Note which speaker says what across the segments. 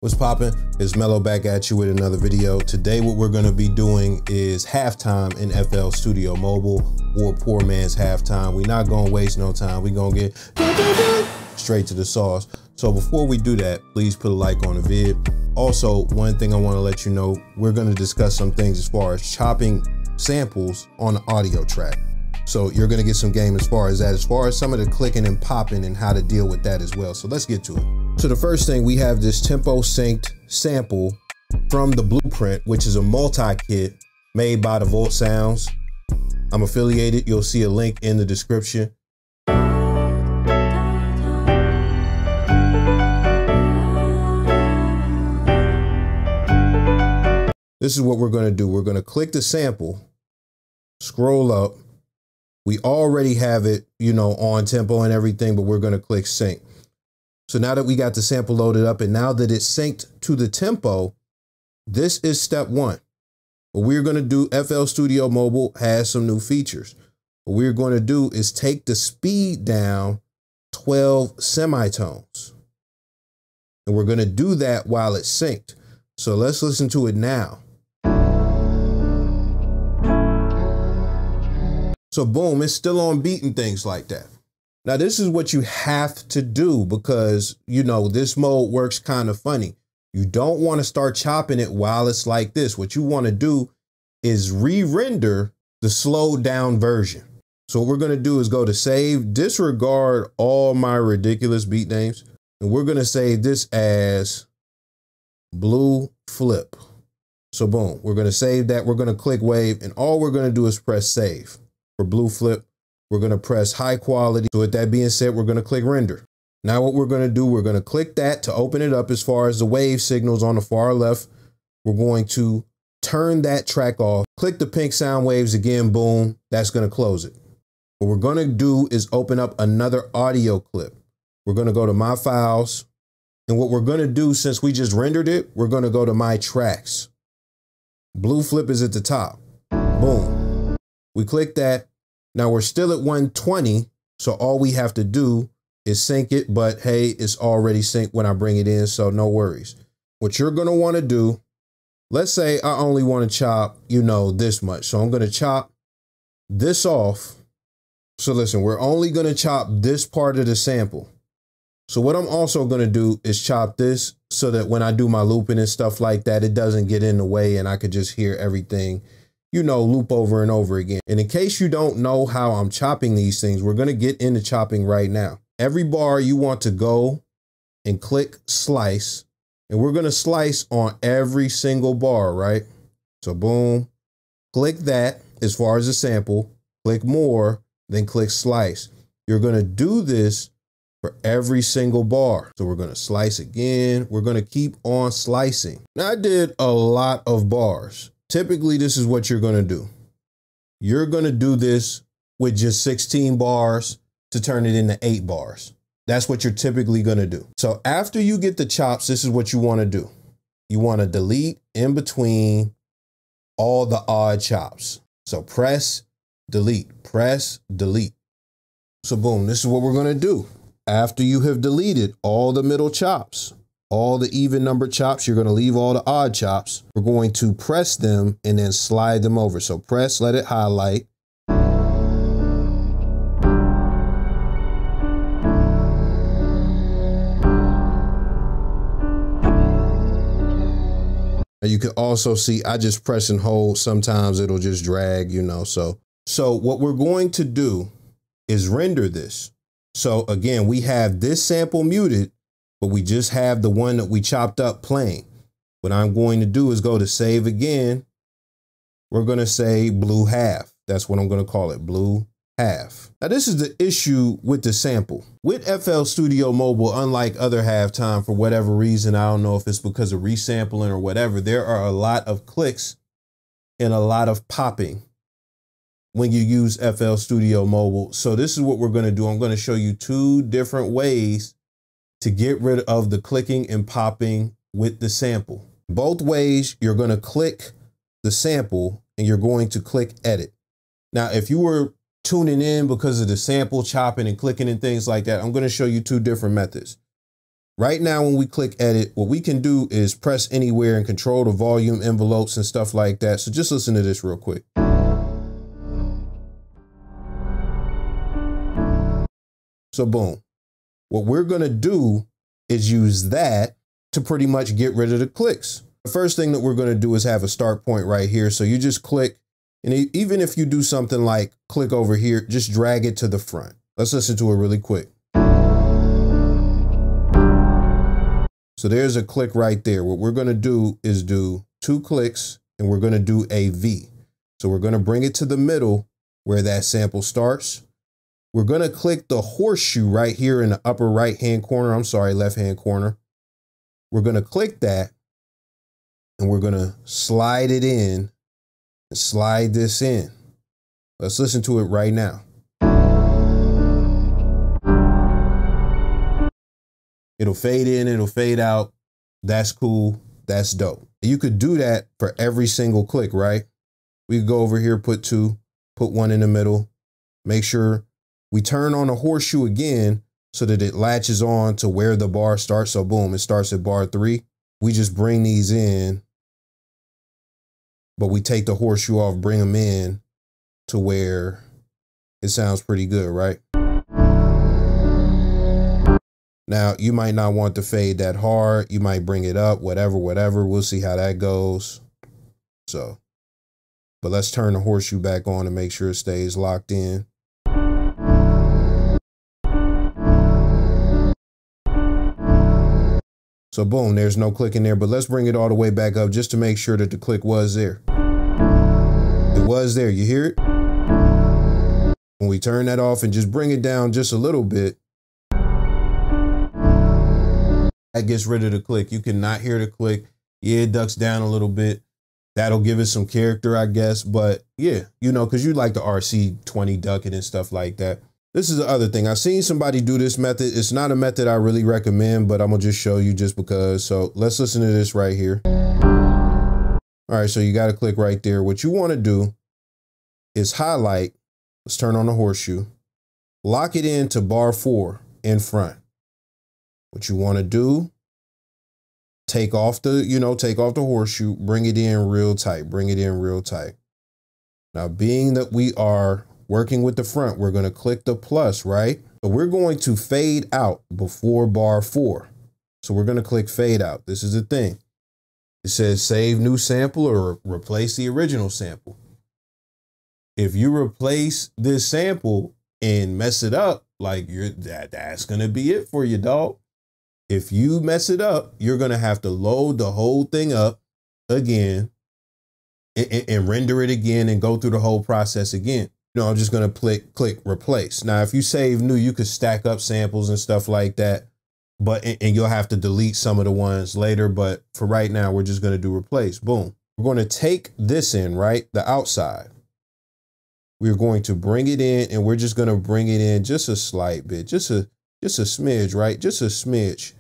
Speaker 1: What's poppin'? It's Mello back at you with another video. Today what we're gonna be doing is halftime in FL Studio Mobile, or poor man's halftime. We're not gonna waste no time. We're gonna get straight to the sauce. So before we do that, please put a like on the vid. Also, one thing I wanna let you know, we're gonna discuss some things as far as chopping samples on the audio track. So you're gonna get some game as far as that, as far as some of the clicking and popping and how to deal with that as well. So let's get to it. So the first thing, we have this tempo synced sample from the Blueprint, which is a multi-kit made by the Volt Sounds. I'm affiliated, you'll see a link in the description. This is what we're gonna do. We're gonna click the sample, scroll up. We already have it, you know, on tempo and everything, but we're gonna click sync. So now that we got the sample loaded up and now that it's synced to the tempo, this is step one. What we're gonna do, FL Studio Mobile has some new features. What we're gonna do is take the speed down 12 semitones. And we're gonna do that while it's synced. So let's listen to it now. So boom, it's still on beat and things like that. Now this is what you have to do because, you know, this mode works kind of funny. You don't want to start chopping it while it's like this. What you want to do is re-render the slowed down version. So what we're going to do is go to save, disregard all my ridiculous beat names, and we're going to save this as Blue Flip. So boom, we're going to save that. We're going to click wave, and all we're going to do is press save. For Blue Flip, we're going to press high quality. So with that being said, we're going to click render. Now what we're going to do, we're going to click that to open it up as far as the wave signals on the far left. We're going to turn that track off, click the pink sound waves again, boom, that's going to close it. What we're going to do is open up another audio clip. We're going to go to my files. And what we're going to do, since we just rendered it, we're going to go to my tracks. Blue Flip is at the top. Boom. We click that. Now we're still at 120. So all we have to do is sync it. But hey, it's already synced when I bring it in. So no worries. What you're going to want to do, let's say I only want to chop, you know, this much. So I'm going to chop this off. So listen, we're only going to chop this part of the sample. So what I'm also going to do is chop this so that when I do my looping and stuff like that, it doesn't get in the way and I could just hear everything, you know, loop over and over again. And in case you don't know how I'm chopping these things, we're going to get into chopping right now. Every bar you want to go and click slice, and we're going to slice on every single bar, right? So boom, click that as far as the sample, click more, then click slice. You're going to do this for every single bar. So we're going to slice again. We're going to keep on slicing. Now I did a lot of bars. Typically, this is what you're going to do. You're going to do this with just 16 bars to turn it into 8 bars. That's what you're typically going to do. So after you get the chops, this is what you want to do. You want to delete in between all the odd chops. So press, delete, press, delete. So boom, this is what we're going to do. After you have deleted all the middle chops, all the even number chops, you're going to leave all the odd chops. We're going to press them and then slide them over. So press, let it highlight. And you can also see I just press and hold. Sometimes it'll just drag, you know. So what we're going to do is render this. So again, we have this sample muted, but we just have the one that we chopped up playing. What I'm going to do is go to save again. We're going to say blue half. That's what I'm going to call it, blue half. Now this is the issue with the sample. With FL Studio Mobile, unlike other halftime, for whatever reason, I don't know if it's because of resampling or whatever, there are a lot of clicks and a lot of popping when you use FL Studio Mobile. So this is what we're going to do. I'm going to show you 2 different ways to get rid of the clicking and popping with the sample. Both ways, you're going to click the sample and you're going to click edit. Now, if you were tuning in because of the sample chopping and clicking and things like that, I'm going to show you 2 different methods. Right now, when we click edit, what we can do is press anywhere and control the volume envelopes and stuff like that. So just listen to this real quick. So boom, what we're gonna do is use that to pretty much get rid of the clicks. The first thing that we're gonna do is have a start point right here. So you just click, and even if you do something like click over here, just drag it to the front. Let's listen to it really quick. So there's a click right there. What we're gonna do is do 2 clicks, and we're gonna do a V. So we're gonna bring it to the middle where that sample starts. We're gonna click the horseshoe right here in the upper right-hand corner. I'm sorry, left-hand corner. We're gonna click that, and we're gonna slide it in and slide this in. Let's listen to it right now. It'll fade in, it'll fade out. That's cool, that's dope. You could do that for every single click, right? We could go over here, put 2, put 1 in the middle, make sure we turn on the horseshoe again so that it latches on to where the bar starts. So boom, it starts at bar 3. We just bring these in, but we take the horseshoe off, bring them in to where it sounds pretty good, right? Now, you might not want to fade that hard. You might bring it up, whatever. We'll see how that goes. So, but let's turn the horseshoe back on and make sure it stays locked in. So boom, there's no click in there, but let's bring it all the way back up just to make sure that the click was there. It was there, you hear it? When we turn that off and just bring it down just a little bit, that gets rid of the click. You cannot hear the click. Yeah, it ducks down a little bit. That'll give it some character, I guess. But yeah, you know, because you like the RC20 ducking and stuff like that. This is the other thing. I've seen somebody do this method. It's not a method I really recommend, but I'm going to just show you just because. So let's listen to this right here. All right, so you got to click right there. What you want to do is highlight. Let's turn on the horseshoe. Lock it into bar 4 in front. What you want to do, take off the horseshoe, bring it in real tight, Now, being that we are working with the front, we're going to click the plus, right? So we're going to fade out before bar 4. So we're going to click fade out. This is the thing. It says save new sample or replace the original sample. If you replace this sample and mess it up, like that's going to be it for you, dog. If you mess it up, you're going to have to load the whole thing up again and render it again and go through the whole process again. You know, I'm just going to click replace. Now, if you save new, you could stack up samples and stuff like that, and you'll have to delete some of the ones later. But for right now, we're just going to do replace. Boom. We're going to take this in, right? The outside. We're going to bring it in, and we're just going to bring it in just a slight bit, just a smidge, right? Just a smidge.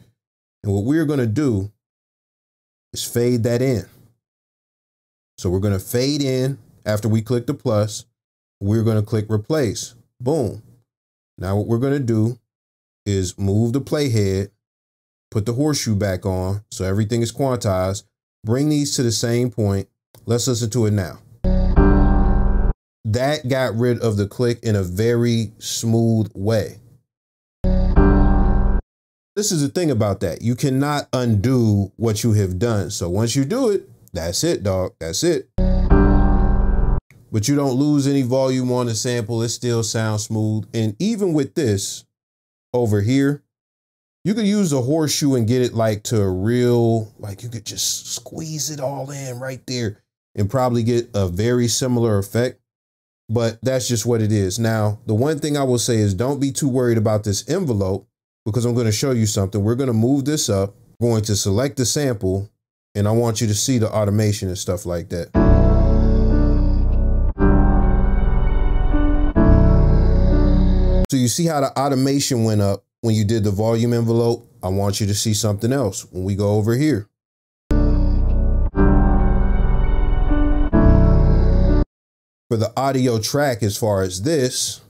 Speaker 1: And what we're going to do is fade that in. So we're going to fade in after we click the plus. We're going to click replace. Boom. Now what we're going to do is move the playhead, put the horseshoe back on so everything is quantized. Bring these to the same point. Let's listen to it now. That got rid of the click in a very smooth way. This is the thing about that. You cannot undo what you have done. So once you do it, that's it, dog. That's it. But you don't lose any volume on the sample. It still sounds smooth. And even with this over here, you could use a horseshoe and get it like to a real, like you could just squeeze it all in right there and probably get a very similar effect. But that's just what it is. Now, the one thing I will say is don't be too worried about this envelope, because I'm going to show you something. We're going to move this up, I'm going to select the sample, and I want you to see the automation and stuff like that. So you see how the automation went up when you did the volume envelope? I want you to see something else when we go over here. For the audio track, as far as this,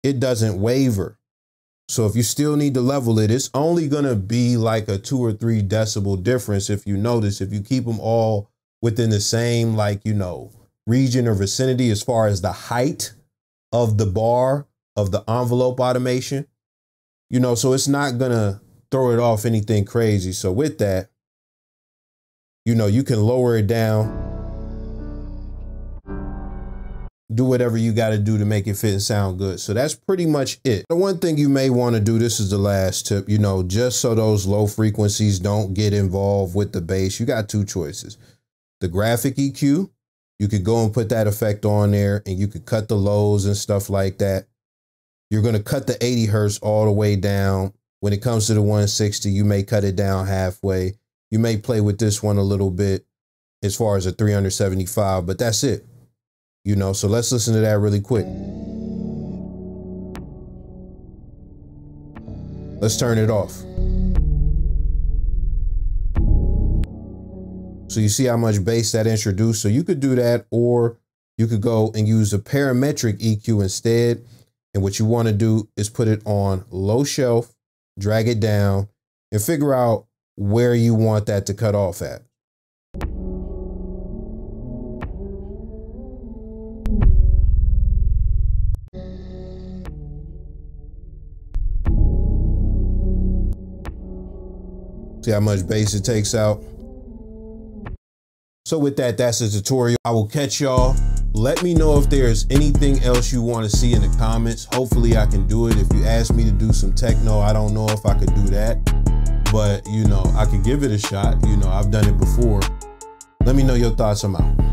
Speaker 1: it doesn't waver. So if you still need to level it, it's only gonna be like a 2 or 3 decibel difference. If you notice, if you keep them all within the same, like, you know, region or vicinity as far as the height of the bar of the envelope automation, you know, so it's not gonna throw it off anything crazy. So with that, you know, you can lower it down, do whatever you got to do to make it fit and sound good. So that's pretty much it. The one thing you may want to do, this is the last tip, you know, just so those low frequencies don't get involved with the bass, you got 2 choices. The graphic EQ, you could go and put that effect on there and you could cut the lows and stuff like that. You're going to cut the 80 hertz all the way down. When it comes to the 160, you may cut it down halfway. You may play with this one a little bit as far as a 375, but that's it. You know, so let's listen to that really quick. Let's turn it off. So you see how much bass that introduced. So you could do that, or you could go and use a parametric EQ instead. And what you want to do is put it on low shelf, drag it down, and figure out where you want that to cut off at. See how much bass it takes out. So with that, that's the tutorial. I will catch y'all. Let me know if there's anything else you want to see in the comments. Hopefully I can do it. If you ask me to do some techno, I don't know if I could do that, but you know, I could give it a shot. You know, I've done it before. Let me know your thoughts. I'm out.